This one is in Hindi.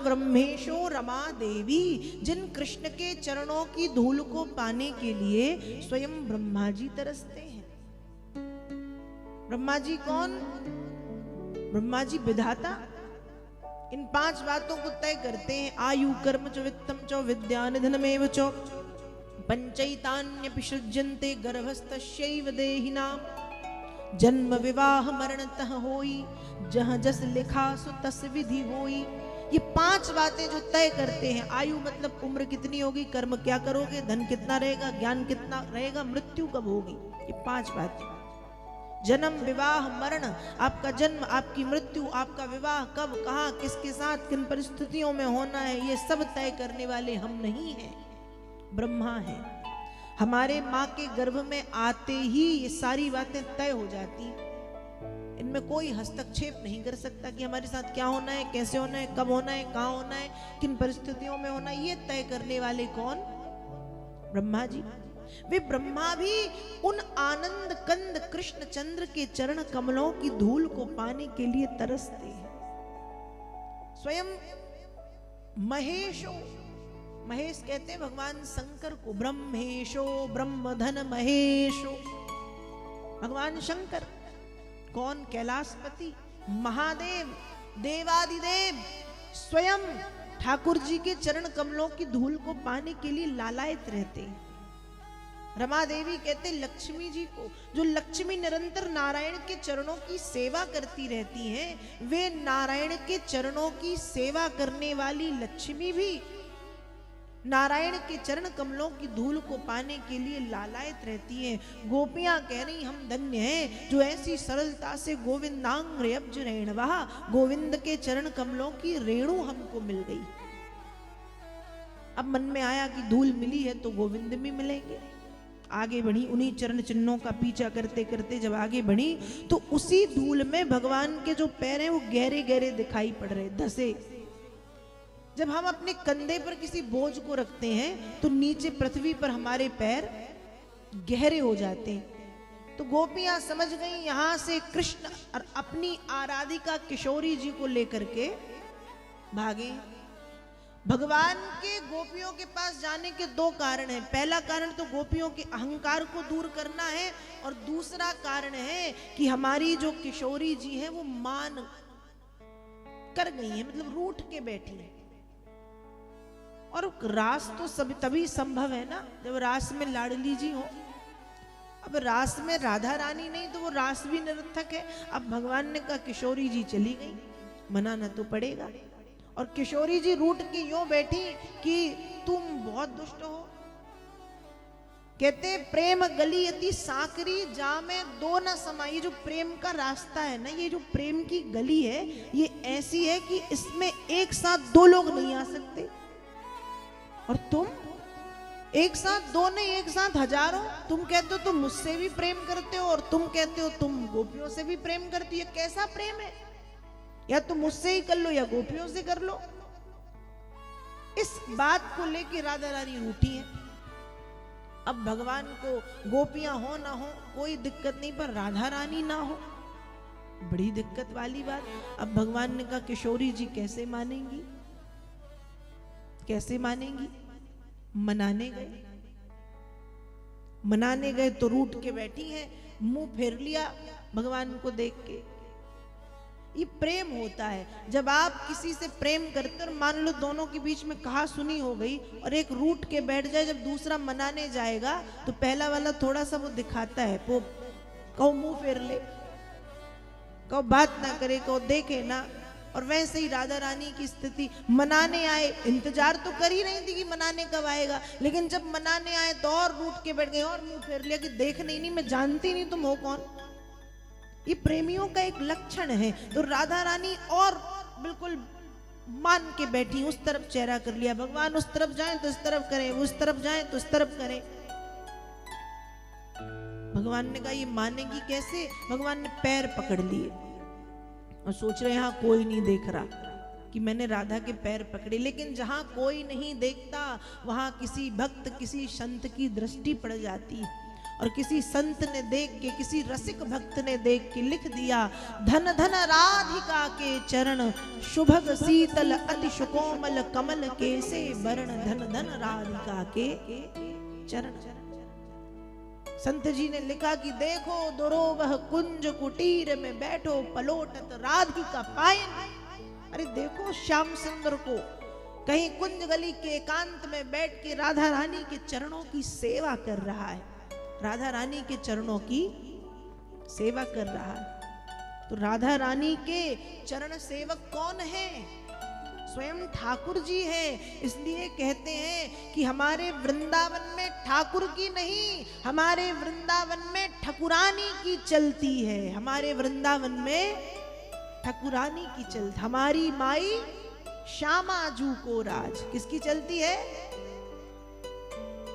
ब्रह्मेशो रमा देवी, जिन कृष्ण के चरणों की धूल को पाने के लिए स्वयं ब्रह्मा जी तरसते हैं। ब्रह्मा जी कौन? ब्रह्मा जी विधाता। इन 5 बातों को तय करते हैं। आयु कर्म च वित्तम च विद्या निधनमेव च पंचैतान्यपि सृज्यन्ते गर्भस्तस्यैव देहिनां, जन्म विवाह मरणतः होई, जहाँ जस लिखा सो तस विधि होई। ये 5 बातें जो तय करते हैं। आयु मतलब उम्र कितनी होगी, कर्म क्या करोगे, धन कितना रहेगा, ज्ञान कितना रहेगा, मृत्यु कब होगी, ये 5 बातें। जन्म विवाह मरण, आपका जन्म, आपकी मृत्यु, आपका विवाह कब, कहाँ, किसके साथ, किन परिस्थितियों में होना है, ये सब तय करने वाले हम नहीं हैं, ब्रह्मा है। हमारे माँ के गर्भ में आते ही ये सारी बातें तय हो जाती हैं। इनमें कोई हस्तक्षेप नहीं कर सकता कि हमारे साथ क्या होना है, कैसे होना है, कब होना है, कहाँ होना है, किन परिस्थितियों में होना है। ये तय करने वाले कौन? ब्रह्मा जी। वे ब्रह्मा भी उन आनंद कंद कृष्ण चंद्र के चरण कमलों की धूल को पाने के लिए तरसते हैं। स्वयं महेशो, महेश कहते हैं भगवान शंकर को, ब्रह्मेशो ब्रह्मधन महेशो, भगवान शंकर। कौन? कैलाशपति महादेव, देवादिदेव स्वयं ठाकुर जी के चरण कमलों की धूल को पाने के लिए लालायित रहते हैं। रमा देवी कहते लक्ष्मी जी को, जो लक्ष्मी निरंतर नारायण के चरणों की सेवा करती रहती हैं, वे नारायण के चरणों की सेवा करने वाली लक्ष्मी भी नारायण के चरण कमलों की धूल को पाने के लिए लालायित रहती हैं। गोपियां कह रही हम धन्य हैं जो ऐसी सरलता से गोविंदांग रेब्ज रेणवा, गोविंद के चरण कमलों की रेणु हमको मिल गई। अब मन में आया कि धूल मिली है तो गोविंद भी मिलेंगे। आगे बढ़ी, उन्हीं चरण चिन्हों का पीछा करते करते जब आगे बढ़ी तो उसी धूल में भगवान के जो पैर हैं वो गहरे गहरे दिखाई पड़ रहे, धसे। जब हम अपने कंधे पर किसी बोझ को रखते हैं तो नीचे पृथ्वी पर हमारे पैर गहरे हो जाते हैं। तो गोपियां समझ गई यहां से कृष्ण और अपनी आराधिका किशोरी जी को लेकर के भागे। भगवान के गोपियों के पास जाने के 2 कारण हैं। पहला कारण तो गोपियों के अहंकार को दूर करना है, और दूसरा कारण है कि हमारी जो किशोरी जी है वो मान कर गई है, मतलब रूठ के बैठी है। और रास तो सब तभी संभव है ना जब रास में लाडली जी हो। अब रास में राधा रानी नहीं तो वो रास भी निरर्थक है। अब भगवान ने कहा किशोरी जी चली गई, मनाना तो पड़ेगा। और किशोरी जी रूठ के यूं बैठी कि तुम बहुत दुष्ट हो। कहते प्रेम गली अति साकरी जामे दो न समाई। जो प्रेम का रास्ता है ना, ये जो प्रेम की गली है ये ऐसी है कि इसमें एक साथ 2 लोग नहीं आ सकते। और तुम एक साथ 2 नहीं, एक साथ हजारों। तुम कहते हो तुम मुझसे भी प्रेम करते हो और तुम कहते हो तुम गोपियों से भी प्रेम करती हो। कैसा प्रेम है? या तुम मुझसे ही कर लो या गोपियों से कर लो। इस बात को लेकर राधा रानी रूठी है। अब भगवान को गोपियां हो ना हो कोई दिक्कत नहीं, पर राधा रानी ना हो बड़ी दिक्कत वाली बात। अब भगवान ने कहा किशोरी जी कैसे मानेंगी, कैसे मानेंगी? मनाने गए तो रूठ के बैठी हैं, मुंह फेर लिया भगवान को देख के। ये प्रेम होता है। जब आप किसी से प्रेम करते और मान लो दोनों के बीच में कहा सुनी हो गई और एक रूठ के बैठ जाए, जब दूसरा मनाने जाएगा तो पहला वाला थोड़ा सा वो दिखाता है, वो कहो मुंह फेर ले, कहो बात ना करे, कहो देखे ना। और वैसे ही राधा रानी की स्थिति, मनाने आए, इंतजार तो कर ही रही थी कि मनाने कब आएगा, लेकिन जब मनाने आए तो और रूठ के बैठ गए और मुंह फेर लिया कि देख नहीं, मैं जानती नहीं तुम हो कौन। ये प्रेमियों का एक लक्षण है। तो राधा रानी और बिल्कुल मान के बैठी, उस तरफ चेहरा कर लिया। भगवान उस तरफ जाएं तो इस तरफ करें, उस तरफ जाएं तो इस तरफ करें। भगवान ने कहा ये मानेगी कैसे? भगवान ने पैर पकड़ लिए और सोच रहे यहाँ कोई नहीं देख रहा कि मैंने राधा के पैर पकड़े। लेकिन जहां कोई नहीं देखता वहां किसी भक्त किसी संत की दृष्टि पड़ जाती है। और किसी संत ने देख के, किसी रसिक भक्त ने देख के लिख दिया, धन धन राधिका के चरण, शुभग शीतल अति सुकोमल कमल कैसे बरण, धन धन राधिका के चरण। संत जी ने लिखा कि देखो दुरोवह कुंज कुटीर में बैठो पलोटत राधिका पायन। अरे देखो श्याम सुंदर को कहीं कुंज गली के एकांत में बैठ के राधा रानी के चरणों की सेवा कर रहा है, राधा रानी के चरणों की सेवा कर रहा है। तो राधा रानी के चरण सेवक कौन है? स्वयं ठाकुर जी हैं। इसलिए कहते हैं कि हमारे वृंदावन में ठाकुर की नहीं, हमारे वृंदावन में ठकुरानी की चलती है। हमारे वृंदावन में ठकुरानी की चलती, हमारी माई श्यामा जू को राज। किसकी चलती है?